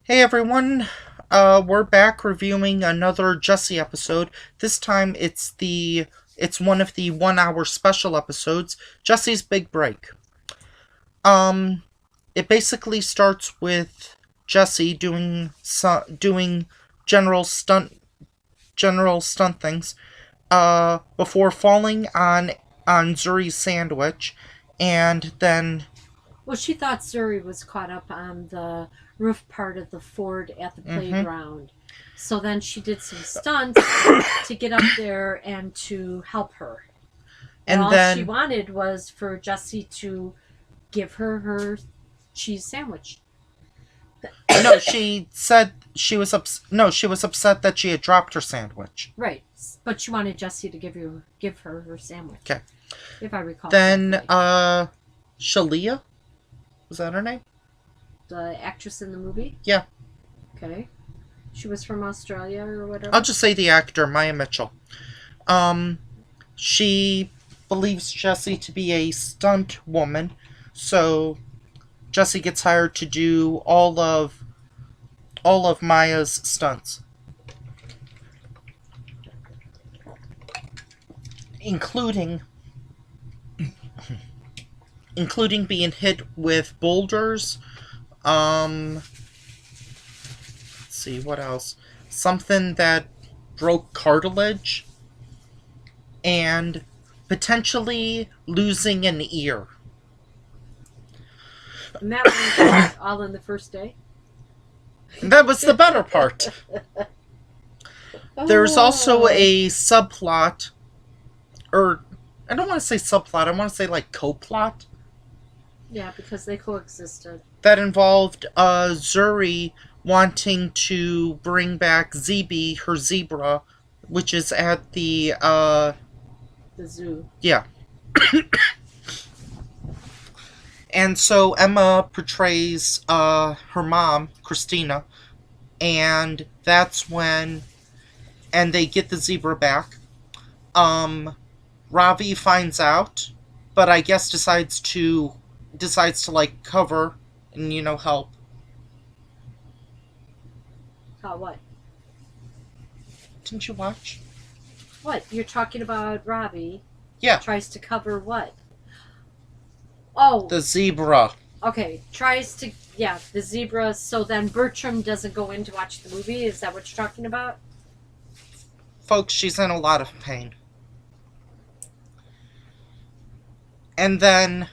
Hey everyone, we're back reviewing another Jessie episode. This time it's one of the 1 hour special episodes, Jessie's Big Break. Um, it basically starts with Jessie doing general stunt general stunt things, before falling on Zuri's sandwich, and then Well, she thought Zuri was caught up on the roof part of the fort at the mhm, playground. So then she did some stunts to get up there and to help her. And and all she then wanted was for Jessie to give her cheese sandwich. no, she said she was upset that she had dropped her sandwich. Right. But she wanted Jessie to give her sandwich, Okay. if I recall Then correctly. Shalia, was that her name? The actress in the movie? Yeah. Okay. She was from Australia or I'll whatever. just say the actor, Maya Mitchell. Um she believes Jessie to be a stunt woman, so Jessie gets hired to do all of Maya's stunts, including being hit with boulders. Let's see what else. Something that broke cartilage and potentially losing an ear. And that was all in the first day. That was the better part. There's also Oh. a subplot, or I don't want to say subplot, I want to say like co-plot, Yeah, because they coexisted. that involved Zuri wanting to bring back ZB, her zebra, which is at the The zoo. yeah. And so Emma portrays her mom, Christina, and that's when and they get the zebra back. Um Ravi finds out, but I guess decides to like cover and help. What? Didn't you watch? What? You're talking about Robbie Yeah, tries to cover what? Oh, the zebra. okay. Tries to, yeah, the zebra. So then Bertram doesn't go in to watch the movie. Is that what you're talking about? Folks, she's in a lot of pain. And then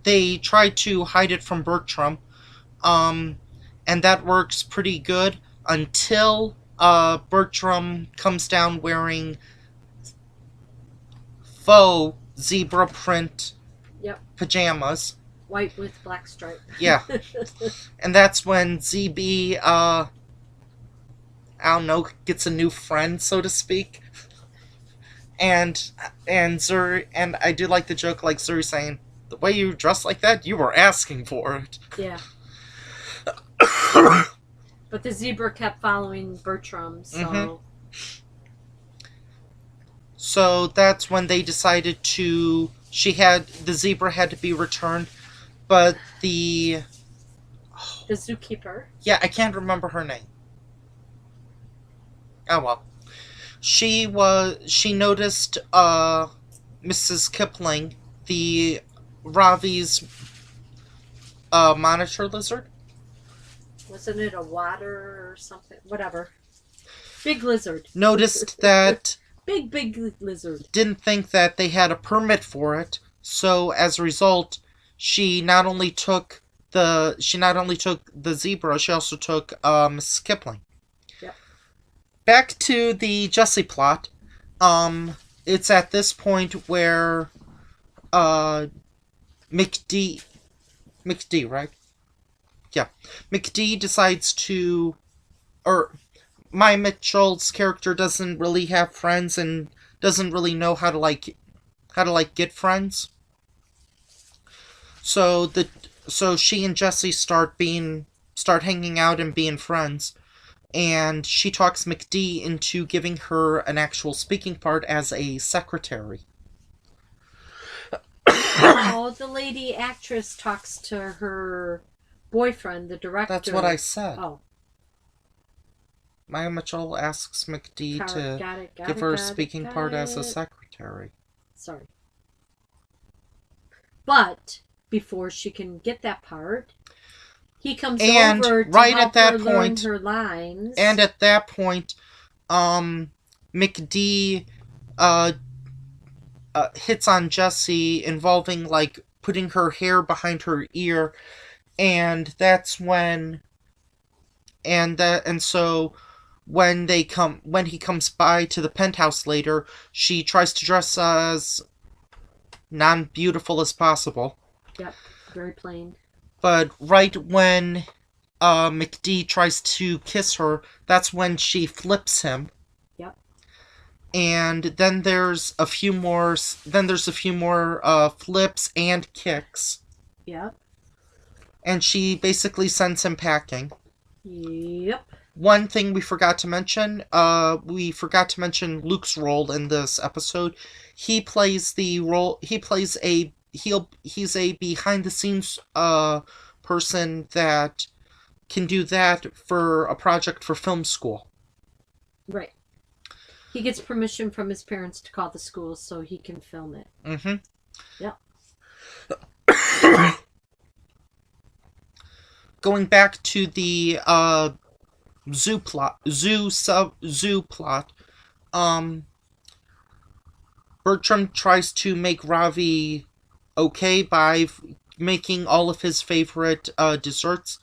they try to hide it from Bertram. Um, and that works pretty good until Bertram comes down wearing faux zebra print Yep. pajamas. White with black stripe. Yeah, and that's when ZB, I don't know, gets a new friend, so to speak. And Zuri, and I do like the joke, like Zuri saying, "The way you dress like that, you were asking for it." Yeah. But the zebra kept following Bertram, Mm-hmm. so. So that's when they decided to. The zebra had to be returned, but The zookeeper. yeah, I can't remember her name. Oh well. She noticed Mrs. Kipling, the Ravi's monitor lizard. Wasn't it a water or something? Whatever. Big lizard. Noticed that, Big lizard. didn't think that they had a permit for it, so as a result, she not only took the zebra, she also took Mrs. Kipling. Yep. Back to the Jessie plot. It's at this point where uh McD McD, right? Yeah. McD decides to, or my Mitchell's character doesn't really have friends and doesn't really know how to like get friends. So she and Jessie start hanging out and being friends, and she talks McD into giving her an actual speaking part as a secretary. Oh, the lady actress talks to her boyfriend, the director. That's what I said. Oh, Maya Mitchell asks McD to got it, give her a speaking part as a secretary. Sorry. But before she can get that part, he comes over to right help at that her point, learn her lines. And at that point, McD hits on Jessie, involving like putting her hair behind her ear, and that's when and so when he comes by to the penthouse later, she tries to dress as non-beautiful as possible. Yep, very plain. But right when McD tries to kiss her, that's when she flips him. Yep. And then there's a few more. Flips and kicks. Yep. And she basically sends him packing. Yep. One thing we forgot to mention. Luke's role in this episode. He plays the role. He's a behind the scenes person that can do that for a project for film school. Right. He gets permission from his parents to call the school so he can film it. Mm-hmm. Yep. Going back to the zoo plot. Bertram tries to make Ravi okay by making all of his favorite desserts,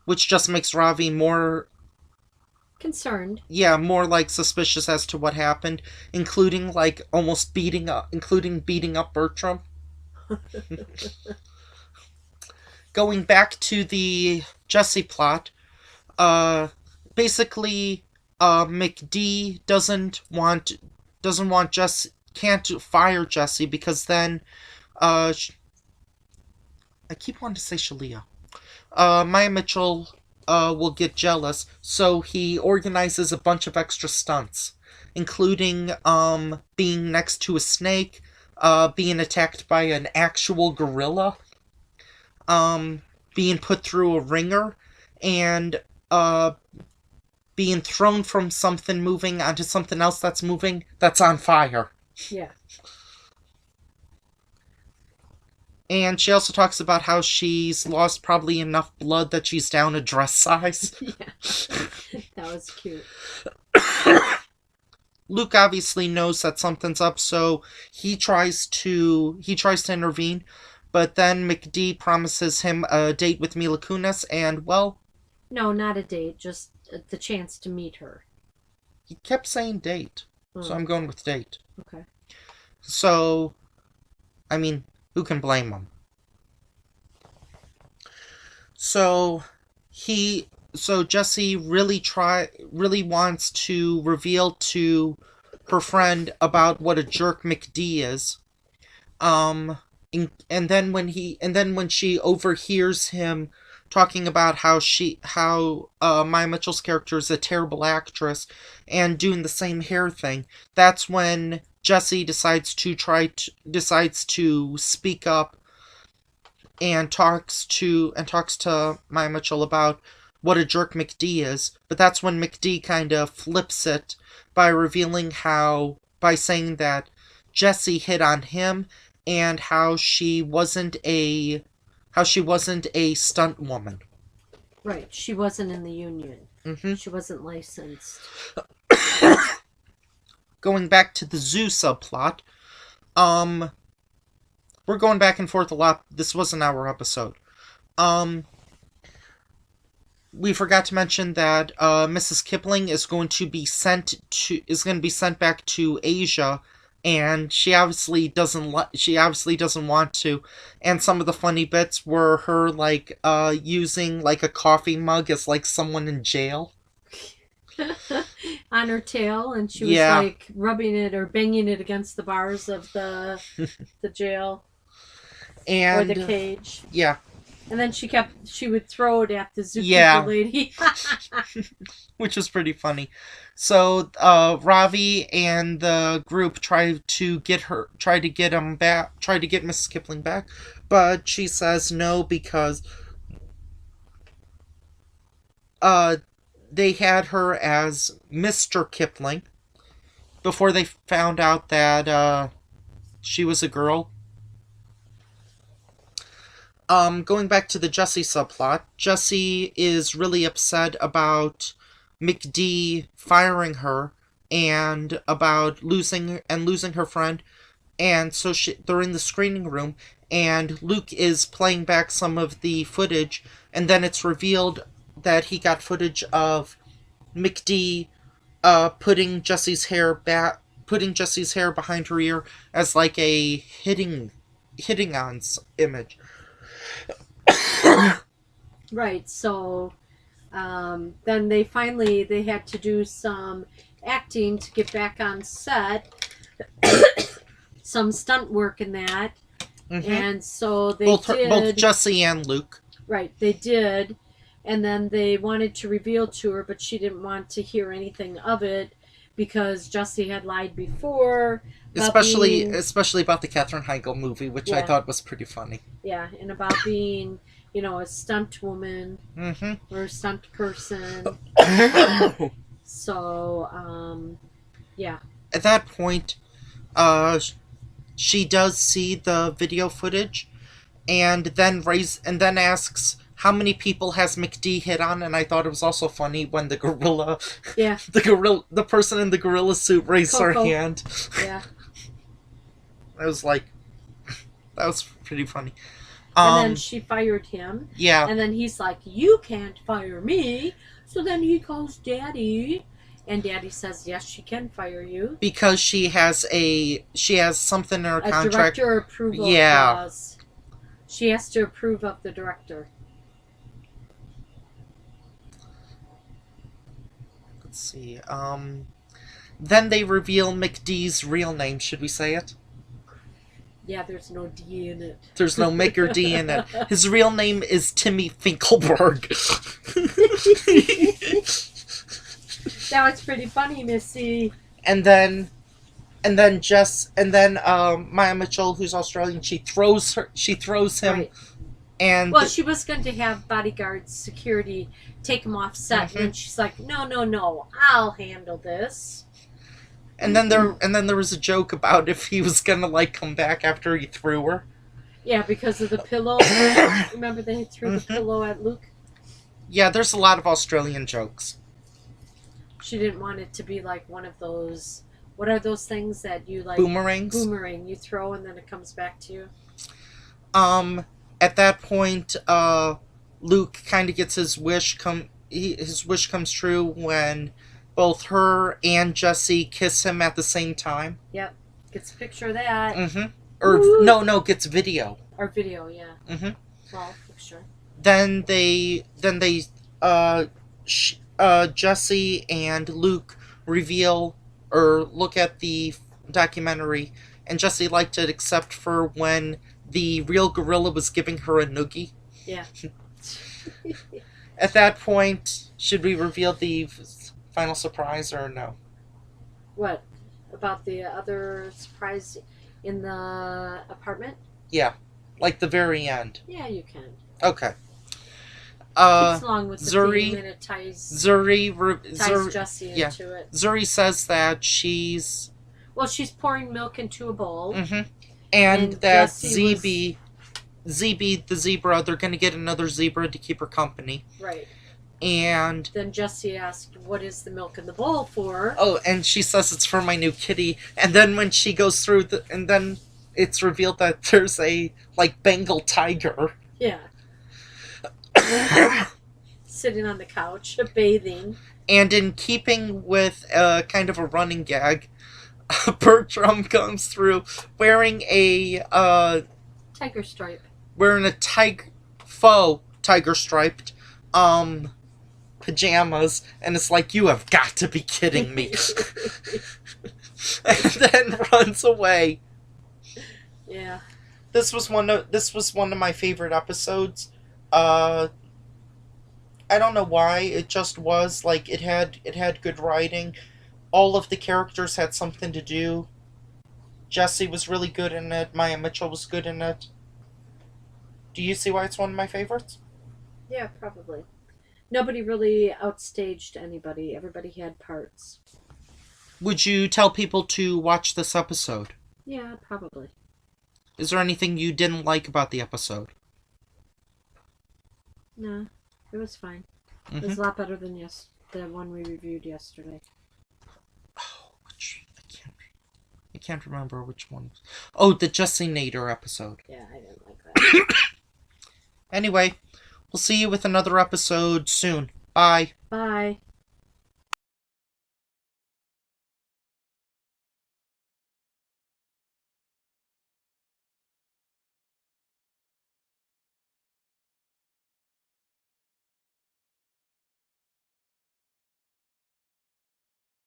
which just makes Ravi more concerned. Yeah, more like suspicious as to what happened, including like almost beating up Bertram. Going back to the Jessie plot, basically, McD doesn't want Jessie, can't fire Jessie because then, I keep wanting to say Shalia. Maya Mitchell will get jealous, so he organizes a bunch of extra stunts, including being next to a snake, being attacked by an actual gorilla, being put through a ringer, and being thrown from something moving onto something else that's moving that's on fire. Yeah. And she also talks about how she's lost probably enough blood that she's down a dress size. Yeah. That was cute. Luke obviously knows that something's up, so he tries to intervene, but then McD promises him a date with Mila Kunis, and, well... No, not a date, just the chance to meet her. He kept saying date, so I'm going with date. Okay. So, I mean, who can blame him? So Jessie really wants to reveal to her friend about what a jerk McD is. And then when she overhears him talking about how Maya Mitchell's character is a terrible actress and doing the same hair thing, that's when Jessie decides to speak up and talks to Maya Mitchell about what a jerk McD is. But that's when McD kind of flips it by saying that Jessie hit on him and how she wasn't a stunt woman. Right, she wasn't in the union. Mm-hmm. She wasn't licensed. Going back to the zoo subplot, we're going back and forth a lot. This was an hour episode. We forgot to mention that Mrs. Kipling is going to be sent back to Asia, and she obviously doesn't want to. And some of the funny bits were her using like a coffee mug as like someone in jail on her tail, and she was like rubbing it or banging it against the bars of the jail or the cage. Yeah. And then she would throw it at the zookeeper lady. Which was pretty funny. So, Ravi and the group try to get Mrs. Kipling back, but she says no because they had her as Mr. Kipling before they found out that she was a girl. Going back to the Jessie subplot, Jessie is really upset about McD firing her and about losing her friend. And so they're in the screening room, and Luke is playing back some of the footage, and then it's revealed that he got footage of McD putting Jesse's hair behind her ear as like a hitting on image. Right. So then they had to do some acting to get back on set, some stunt work in that, and so both Jessie and Luke. Right, they did, and then they wanted to reveal to her, but she didn't want to hear anything of it because Jessie had lied before. Especially about the Katherine Heigl movie, which I thought was pretty funny. Yeah, and about being, a stunt woman or a stunt person. So, yeah. At that point, she does see the video footage, and then asks how many people has McD hit on, and I thought it was also funny when the gorilla, the person in the gorilla suit raised her hand. Yeah. I was like, that was pretty funny. And then she fired him. Yeah. And then he's like, "You can't fire me." So then he calls Daddy, and Daddy says, "Yes, she can fire you because she has something in her contract. A director approval clause. She has to approve of the director." Let's see. Then they reveal McD's real name. Should we say it? Yeah, there's no D in it. There's no Mick or D in it. His real name is Timmy Finkelberg. That was pretty funny, Missy. And then Maya Mitchell, who's Australian, she throws him. Right. And she was going to have bodyguards, security, take him off set, and she's like, "No, I'll handle this." And then there was a joke about if he was gonna come back after he threw her. Yeah, because of the pillow. Remember they threw the pillow at Luke? Yeah, there's a lot of Australian jokes. She didn't want it to be like one of those. What are those things that you like? Boomerangs. Boomerang. You throw and then it comes back to you. At that point, Luke kind of gets his wish his wish comes true when both her and Jessie kiss him at the same time. Yep. Gets a picture of that. Or no, gets video. Or video, yeah. Well, picture. Then Jessie and Luke reveal or look at the documentary, and Jessie liked it except for when the real gorilla was giving her a noogie. Yeah. At that point, should we reveal the final surprise or no? What? About the other surprise in the apartment? Yeah. Like the very end. Yeah, you can. Okay. Keeps along with the Zuri, theme and it ties Jessie into it. Zuri says that she's pouring milk into a bowl. And that ZB the zebra, they're going to get another zebra to keep her company. Right. And then Jessie asked, "What is the milk in the bowl for?" Oh, and she says it's for my new kitty. And then when she goes through and then it's revealed that there's a Bengal tiger. Yeah. Sitting on the couch, bathing. And in keeping with kind of a running gag, Bertram comes through wearing a tiger stripe. Wearing a faux tiger striped pajamas, and it's like, you have got to be kidding me. And then runs away. Yeah. This was one of my favorite episodes. I don't know why, it just was. It had good writing. All of the characters had something to do. Jessie was really good in it. Maya Mitchell was good in it. Do you see why it's one of my favorites? Yeah, probably. Nobody really outstaged anybody. Everybody had parts. Would you tell people to watch this episode? Yeah, probably. Is there anything you didn't like about the episode? No, it was fine. It Mm-hmm. was a lot better than the one we reviewed yesterday. Oh, I can't remember which one. Oh, the Jessie Nader episode. Yeah, I didn't like that. Anyway, we'll see you with another episode soon. Bye. Bye.